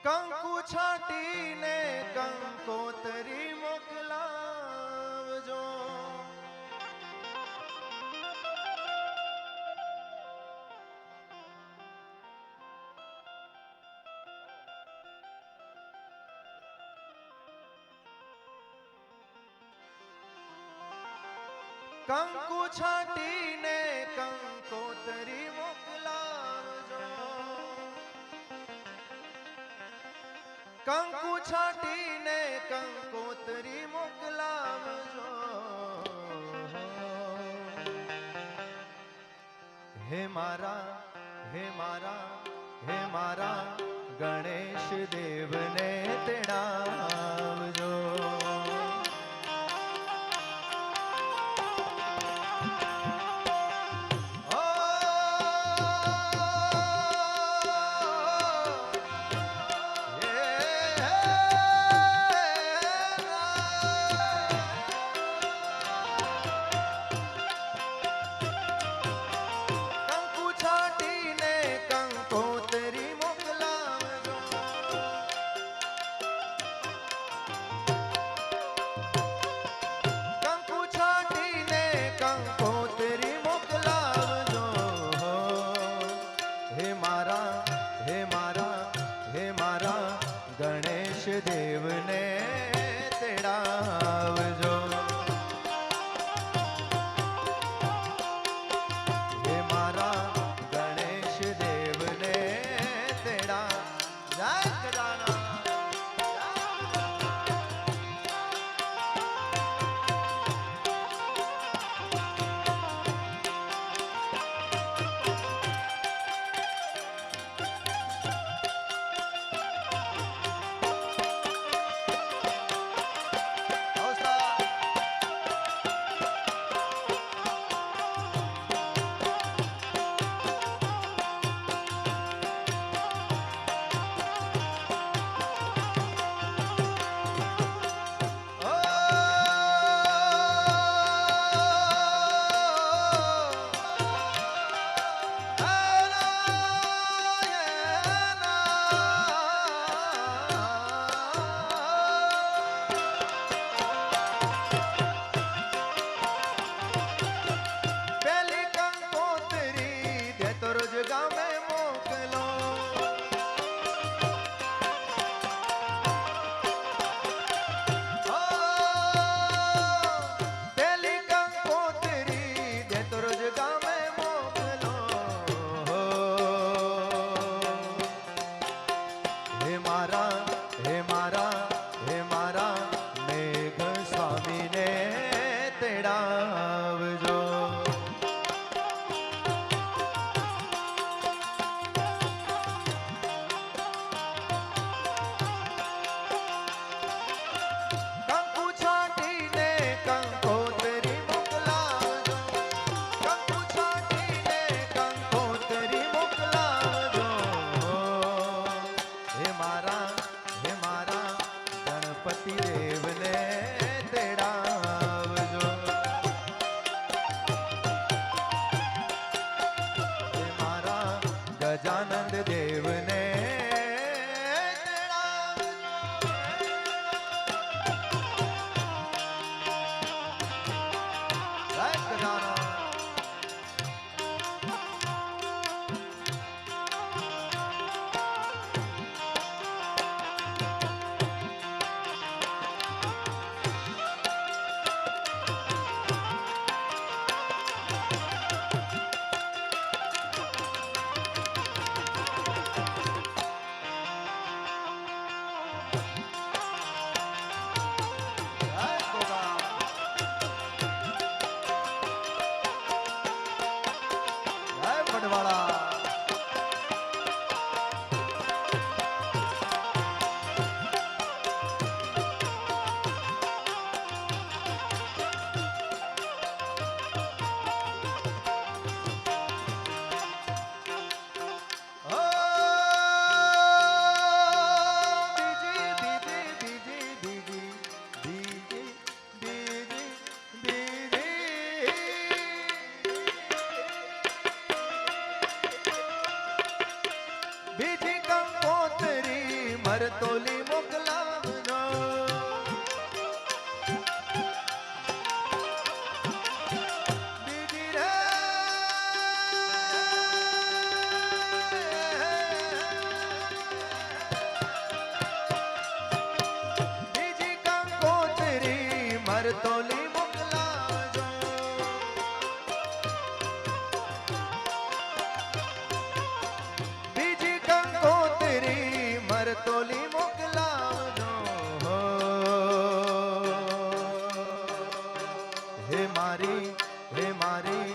કંકુ છાટીને કંકોતરી મોકલાવજો. કંકુ છાટીને કંકોતરી મોકલાવજો. કંકુ છાટીને કંકોતરી મોકલાવજો. હે મારા હે મારા હે મારા ગણેશ દેવને તેડાવજો. મરતોલી મોકલાવજો. બીજી રે બીજી કંકોત્રી મરતોલી મોકલાવજો. બીજી કંકોત્રી મરતોલી મોકલાવજો. હે મારી હે મારી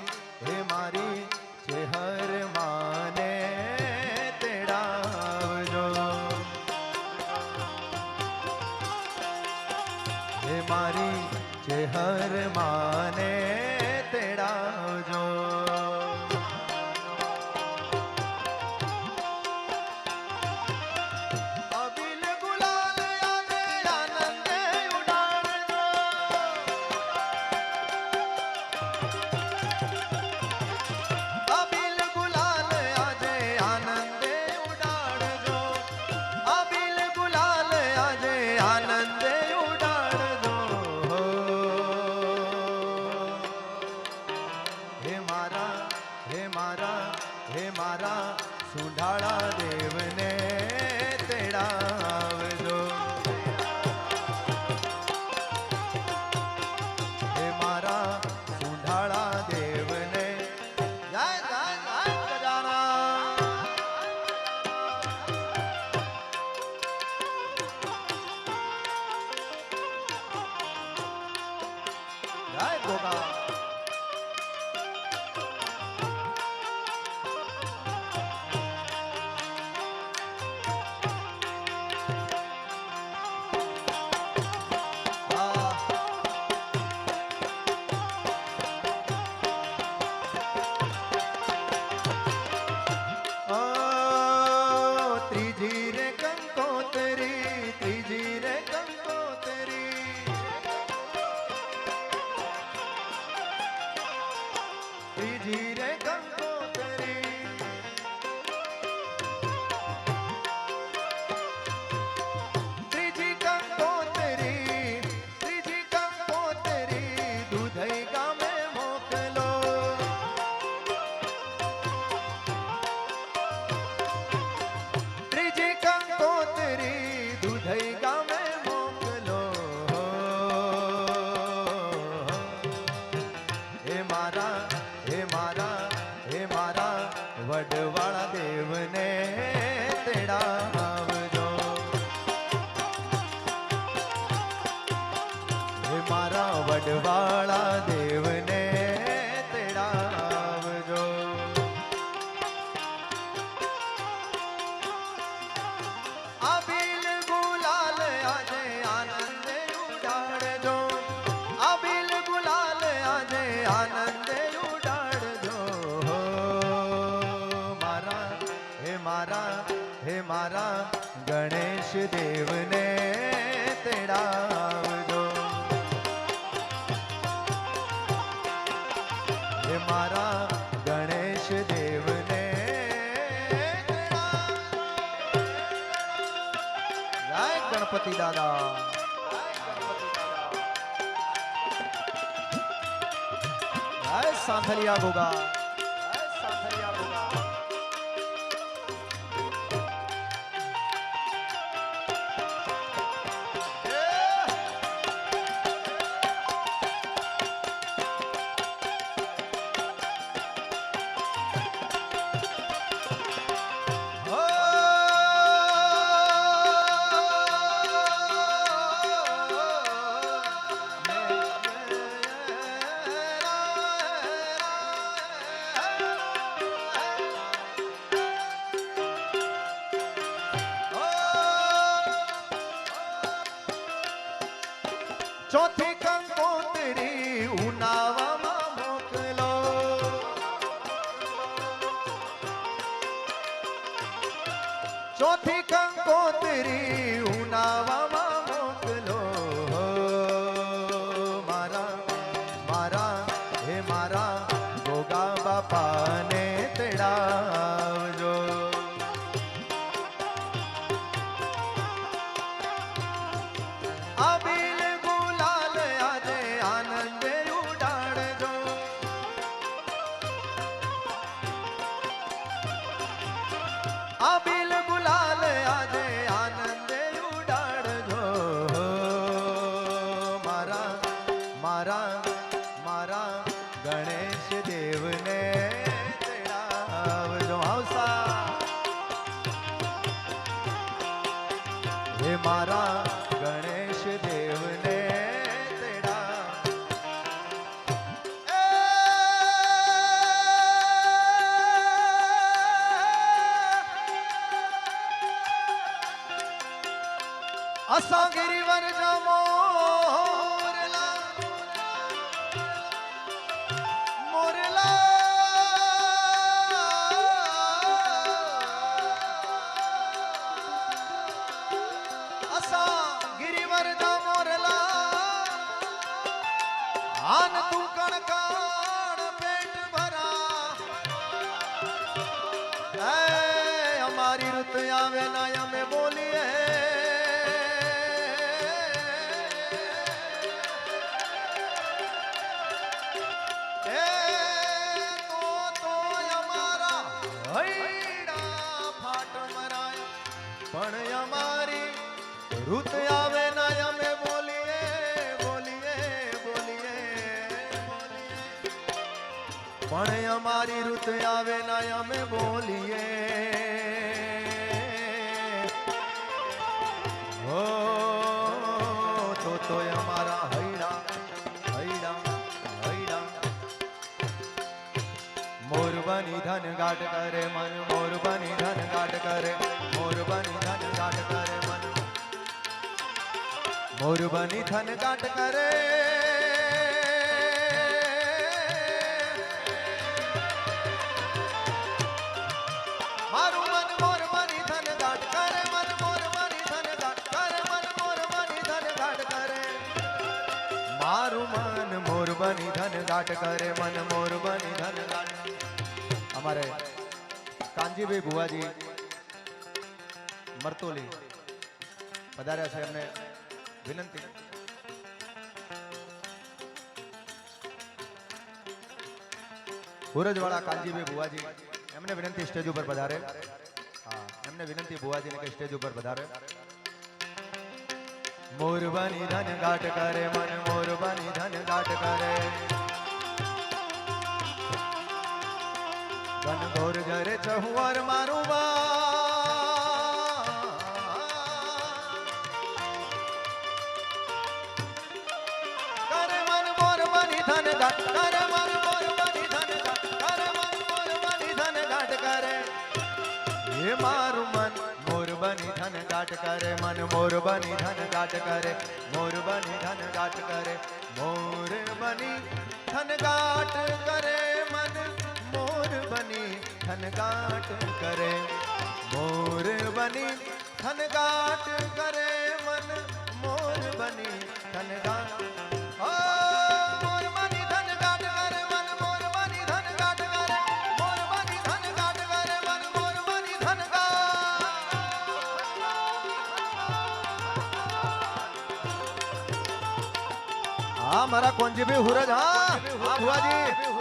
હે મારી ચેહર માને તેડાવજો. હે મારી ચેહર માને તેડાવજો. અબિલ ગુલાલ આને આનંદે ઉડાડજો. અબિલ ગુલાલ આજે આનંદે ઉડાડજો. અબિલ ગુલાલ આજે આનંદે ઉડાડજો. હે મારા હે મારા હે મારા સુંઢાળા દેવને તેડાવજો. હે મારા સુંઢાળા દેવને જય જય જય ગજાનન. જય ગોગા. ત્રીજી રે કંકોત્રી ત્રીજી રે કંકોત્રી ત્રીજી રે કંકોત્રી ત્રીજી કંકોત્રી ત્રીજી કંકોત્રી દુધઈ ગામે મોકલો. ત્રીજી કંકોત્રી દુધઈ ગામે મોકલો. હે મારા હે મારા હે મારા વડવાળા દેવને તેડાવજો. હે મારા વડવાળા દેવને તેડાવજો. અબિલ ગુલાલ આજે આનંદે ઉડાડજો. અબિલ ગુલાલ આજે આનંદે ઉડાડજો. મારા હે મારા હે મારા ગણેશ દેવને તેડાવજો. હે મારા ગણેશ દેવને જય ગણપતિ દાદા. જય સાંથલિયા ગોગા. જય સાંથલિયા ગોગા. ચોથી કંકોત્રી ઉનાવામાં મોકલો. ચોથી કંકોત્રી ઉનાવામાં મોકલો. મારા મારા હે મારા ગોગા બાપાને તેડાવજો. હે મારા ગણેશ દેવને તેડા અસા ગિરિવર જમો આન તું કણકાણ પેટ ભરા હે અમારી ઋત આવે ના અમે બોલીએ હે તો અમારા હૈડા ફાટ મરાય પણ અમારી ઋત આવે ના અમે બોલીએ પણ અમારી ઋત આવે ના અમે બોલીએ હો તો અમારા હૈડા મોર બની ધન ગાટ કરે મન મોર બની ધન ગાટ કરે મોર બની ધન ગાટ કરે મન મોર બની ધન ગાટ કરે બની ધન ગાટ કરે મન મોર બની ધન ગાટ અમારે કાનજીભાઈ ભુવાજી મરતોલી પધાર્યા છે એમને વિનંતી હુરજવાળા કાનજીભાઈ ભુવાજી એમને વિનંતી સ્ટેજ ઉપર પધારે હા એમને વિનંતી ભુવાજીને કે સ્ટેજ ઉપર પધારે મોર બની ધન ગાટ કરે મન મોર બની ધન ગાટ કરે ઘન ઘોર જરે ચહુવર મારું કરે મન મોર બની ધન ગાટ કરે મન મોર બની ધન ગાટ કરે મન મોર બની ધન ગાટ કરે હે મારું મન મોર બની ધન ગાટ કરે મન મોર બની ધન ગાટ કરે મોર બની ધન ગાટ કરે મોર બની ધન ગાટ કરે મન મોર બની ધન ગાટ કરે મોર બની ધન ગાટ કરે મન મોર બની ધન ગાટ મોર બની ધન ગાટ કરે મન મોર બની ધન ગાટ કરે મોર બની ધન ગાટ કરે મન મોર બની ધન હા મારા કોંજીભાઈ હુરજ હા ભુવાજી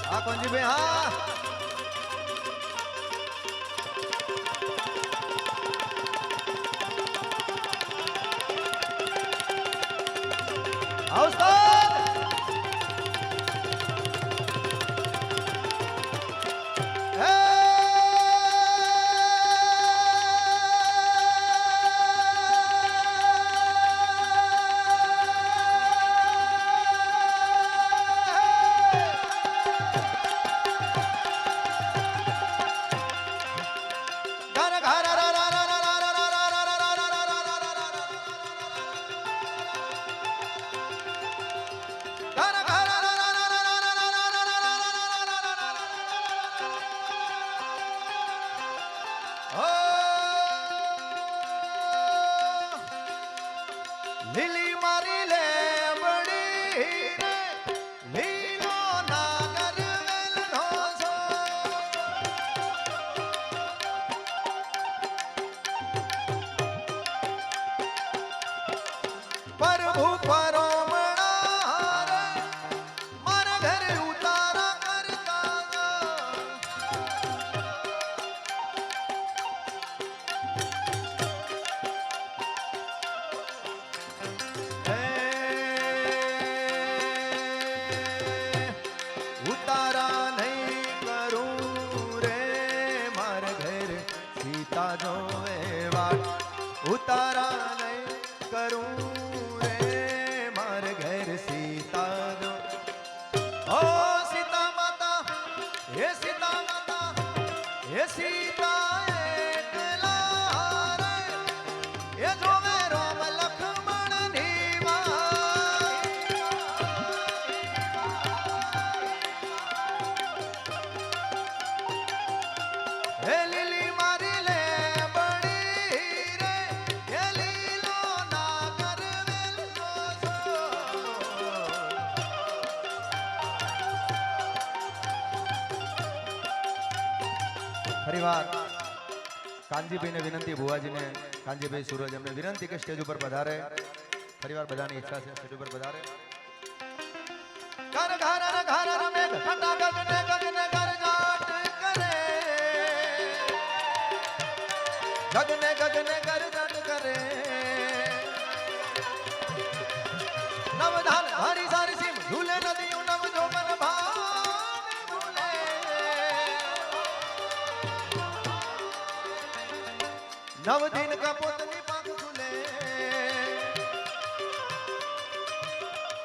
હા કોંજીભાઈ હા લીલી મારી લે બડી લીલો નાગર વેલનો છો प्रभु परोमणार मारा घर उतारा करता उतारा नहीं करूं रे मार घर सीता जोवे वाट उतारा नहीं करूं रे मार घर सीता जो ओ सीता माता ये सीता माता ये सीता एकला रे ये जोवे राम लक्ष्मण नीवा हे લીલી મારી લે બડી રે હે લીલો ના કરવેલ જોશો ફરીવાર કાનજીભાઈને વિનંતી ભુવાજીને કાનજીભાઈ સૂરજ એમને વિનંતી કે સ્ટેજ ઉપર પધારે ફરીવાર બધાની ઈચ્છા છે સ્ટેજ ઉપર પધારે ઘર ઘર ઘર રમે ઠંડા ગગને ગગને ઘર જાટ કરે ગગને ગગને ઘર જાટ કરે નવધાન હરી સારી સીમ ઝૂલે નદીયું નવ જોબન ભાન ઝૂલે નવ દિન કા પોતની પાંખ ઝૂલે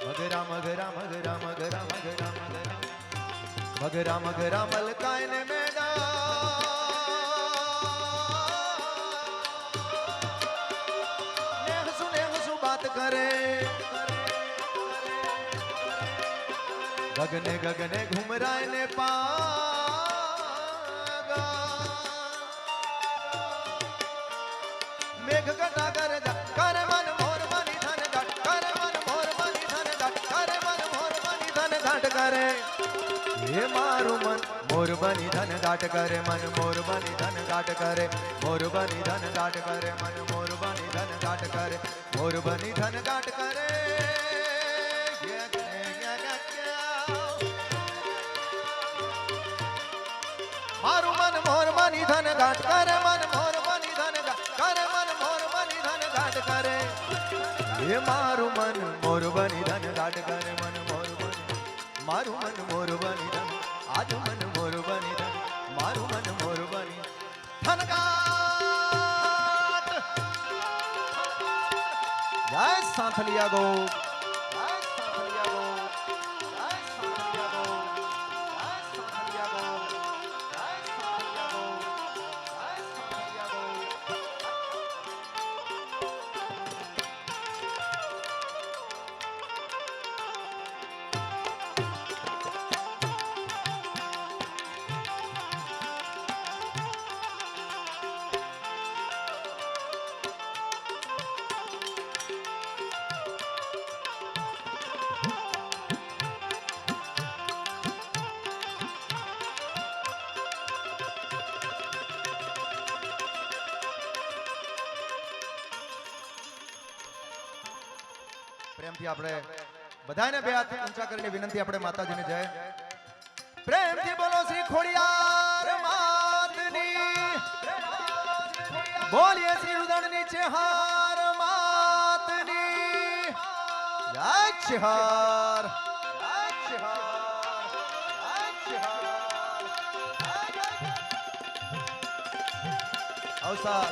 મગરા મગરા મગરા મગરા મગરા મગરા મગરા મગરા મલકાય ને મેડા નેહ સુ બાત કરે ગગને ગગને ઘુમરાય ને પાગા મેઘ ગટા કરે કરે મન મોર મની ધન ઘટ કરે મન મોર મની ધન ઘટ કરે મન મોર મની ધન ઘટ કરે હે મારું મન મોર બની ધન ઘાટ કરે મન મોર બની ધન ઘાટ કરે મોર બની ધન ઘાટ કરે મન મોર બની ધન ઘાટ કરે મોર બની ધન ઘાટ કરે મારું મન મોર બની ધન ઘાટ કરે મન મોર બની ધન ઘાટ કરે મન મોર બની ધન ઘાટ કરે હે મારું મન મોર બની ધન ઘાટ કરે મન મોર બની મારું મન મોર બની ધન આજ મન મોર બની ધન મારું મન મોર બની ધન ઘાટ જય સાંથલિયા ગો જય સાંથલિયા ગો જય સાંથલિયા ગો જય સાંથલિયા ગો જય સાંથલિયા ગો જય સાંથલિયા ગો પ્રેમથી આપણે બધાને બે હાથ ઊંચા કરીને વિનંતી આપણે માતાજીને જય પ્રેમથી બોલો શ્રી ખોડિયાર માતની બોલીએ શ્રી રુદણ નીચે હાર માતની જય ચિહાર જય ચિહાર જય ચિહાર અવસર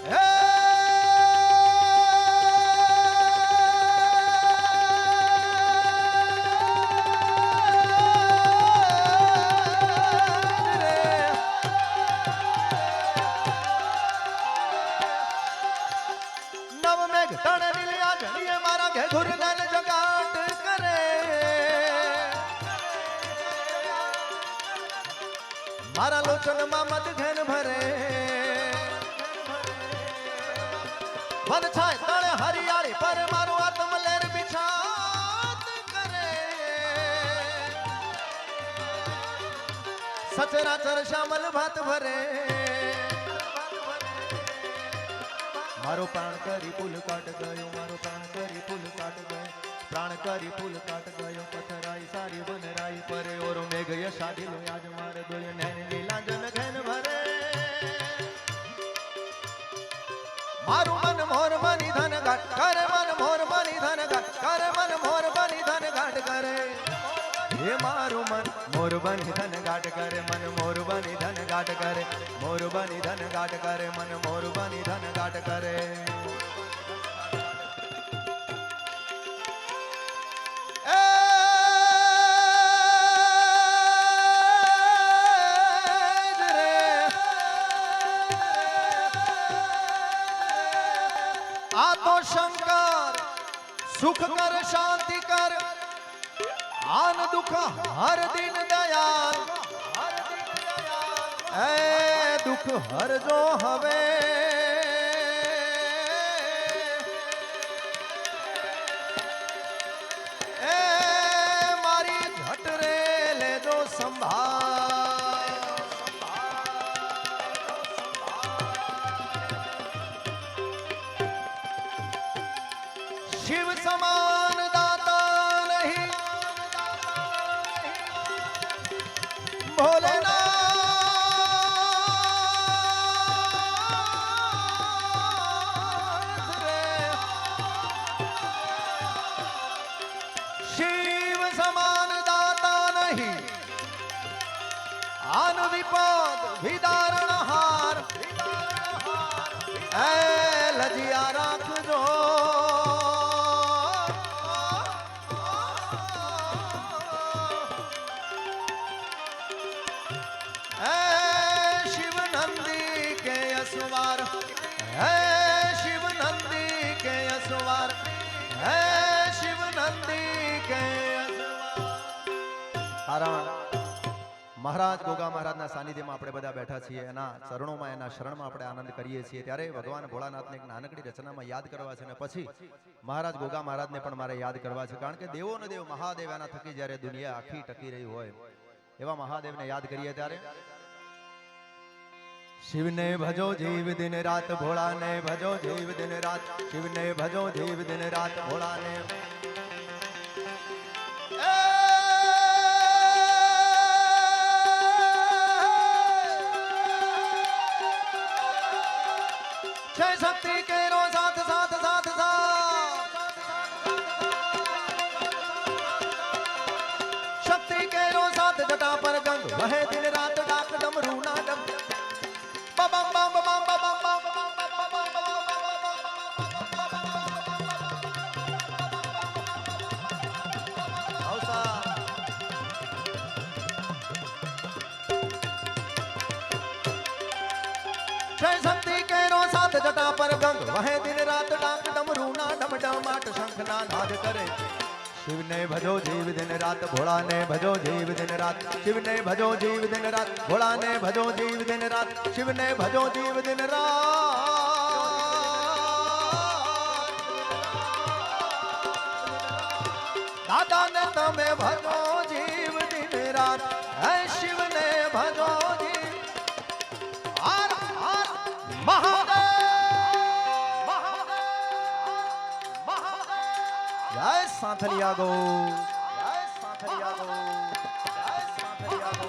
હે મારા લોચન માં મત ઘેન ભરે વન છાય તળે હરિયાળી પર મારું આત્મ લેર બિછાત કરે સચરાચર શ્યામલ ભાત ભરે મારો પ્રાણ કરી ફૂલ કાટ ગયો, મારો પ્રાણ કરી ફૂલ કાટ ગયો, પ્રાણ કરી ફૂલ કાટ ગયો, પથરાઈ સારી બનરાઈ પરે, ઓરો મેઘ યશાડી લો આજ મારે દોય નૈન લીલા જન ઘન ભરે. મારું મન મોર બની ધન ઘાટ કરે, મન મોર બની ધન ઘાટ કરે, મન મોર બની ધન ઘાટ કરે. હે મારું મન મોર બની ધન ઘાટ કરે, મન મોર બની ધન ઘાટ કરે, મોર બની ધન ઘાટ કરે, મન મોર બની ધન ઘાટ કરે. આ તો શંકર સુખ કર શાંતિ કર, આન દુઃખ હર દિન દયાલ. એ દુઃખ હરજો હવે, એ મારી ઘટ રે લેજો સંભાળ. શિવ સમાન દાતા નહીં ભોલેનાથ રે. શિવ સમાન દાતા નહીં, આન વિપદ વિદારણ હાર. એ લજિયા રાખજો, शिव नंदी के असवार, है शिव नंदी के असवार, है शिव नंदी के असवार. મહારાજ ગોગા મહારાજના સાનિધ્યમાં આપણે બધા બેઠા છીએ, એના ચરણોમાં એના શરણમાં આપણે આનંદ કરીએ છીએ. ત્યારે ભગવાન ભોળાનાથને એક નાનકડી રચનામાં યાદ કરવા છે, અને પછી મહારાજ ગોગા મહારાજને પણ મારે યાદ કરવા છે. કારણ કે દેવોનો દેવ મહાદેવ એના થકી જ્યારે દુનિયા આખી ટકી રહી હોય એવા મહાદેવને યાદ કરીએ. ત્યારે શિવને ભજો જીવ દિન રાત, ભોળાને ભજો જીવ દિન રાત, શિવને ભજો જીવ દિન રાત, ભોળાને. જય શક્તિ કેરો સાથ સાથ સાથ સાથ, શક્તિ કેરો સાથ જટા પર ગંગ વહે દિન રાત, ડાક ડમરૂ ના ડમ. જય શક્તિ કેરો સાથ જટા પર ગંગ વહે દિન રાત, ડાક ડમરૂ ના ડમ ડમાટ શંખ ના નાદ કરે. શિવને ભજો જીવ દિન રાત, ભોળાને ભજો જીવ દિન રાત, શિવને ભજો જીવ દિન રાત, ભોળાને ભજો જીવ દિન રાત, શિવને ભજો જીવ દિન રાત. દાદાને તમે ભજો જીવ દિન રાત, હે શિવને ભજો જીવ. હર હર મહાદેવ, મહાદેવ. જય સાંથલિયા ગો, જય સાંથલિયા ગો, જય સાંથલિયા ગો.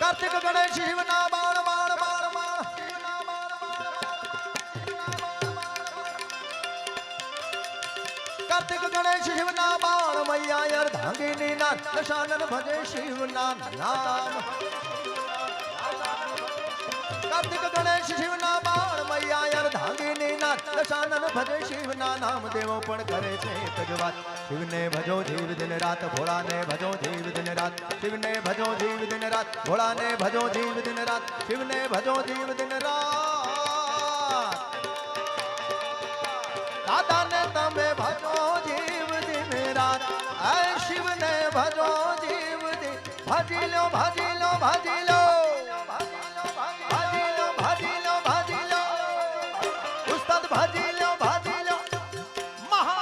કાર્તિક ગણેશ શિવના બાણ બાણ બાણ બાણ, શિવના બાણ બાણ બાણ. કાર્તિક ગણેશ શિવના બાણ, મૈયા અર્ધાંગીની નાથ, દશાનન ભજે શિવના નામ. કાર્તિક ગણેશ શિવના બાણ, મૈયા અર્ધાંગીની નાથ, દશાનન ભજે શિવના નામ દેવો પણ કરે છે તજવાત શિવને ભજો જીવ દિન રાત ભોળાને ભજો જીવ દિન રાત શિવને ભજો જીવ દિન રાત ભોળાને ભજો જીવ દિન રાત શિવને ભજો જીવ દિન રાત દાદાને તમે ભજો જીવ દિન રાત આ શિવને ભજો જીવ દિન ભાજી લો ભાજી લો ભાજી લો ભાજી લો ભાજી લો ભાજી લો ઉસ્તાદ ભાજી લો ભાજી લો મહા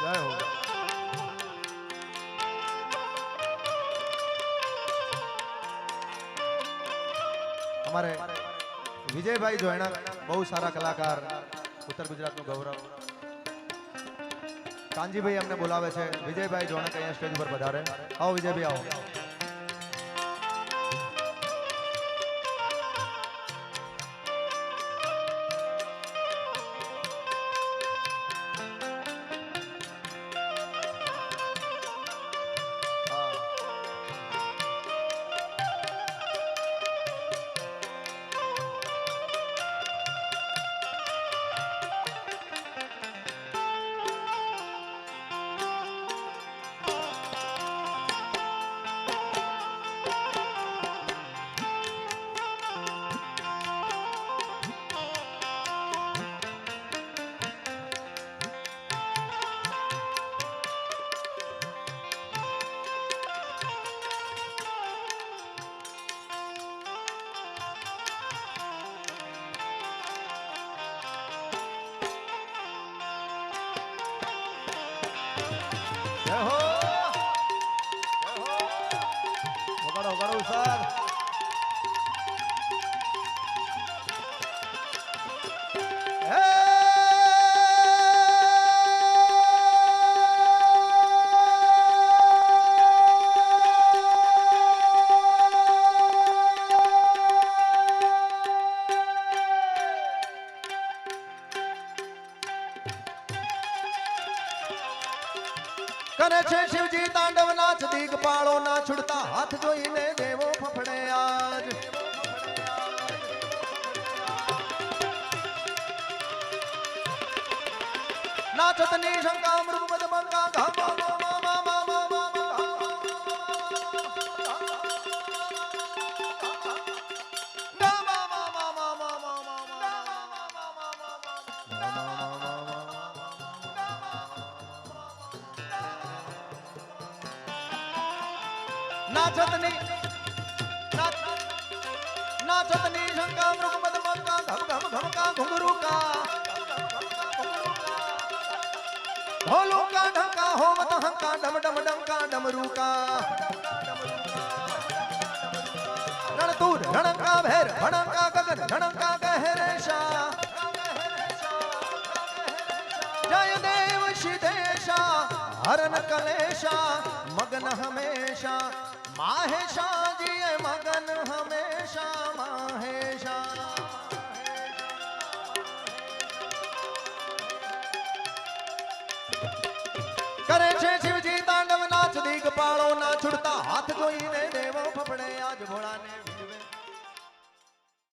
જય હો हमारे विजय भाई जो है ना बहुत सारा कलाकार उत्तर गुजरात નું ગૌરવ કાંજી ભાઈ અમને બોલાવે છે વિજય ભાઈ જો ને કઈ સ્ટેજ પર પધારે આવો વિજય ભાઈ આવો જય હો વગાડો વગાડો સર કરે છે શિવજી તાંડવ નાચ દિગપાળો ના છૂટતા હાથ જોઈને દેવો ફફડે આજ નાચતની શંકા મૃગમદ મંગા ઘામા नाचतनी नाचतनी शंका मृगमद मंगा घम घम घम का घुंघरू का ढोलू का ढंका होमत हंका डम डम डम का डमरू का रणतूर रणका भैर भणका गगन रणका गहरेशा जय देव शिदेशा हरन कलेशा मगन हमेशा माहेशा जिये मगन हमेशा माहेशा કરે છે શિવજી તાંડવ નાચ દિગપાળો ના છૂટતા હાથ જોઈને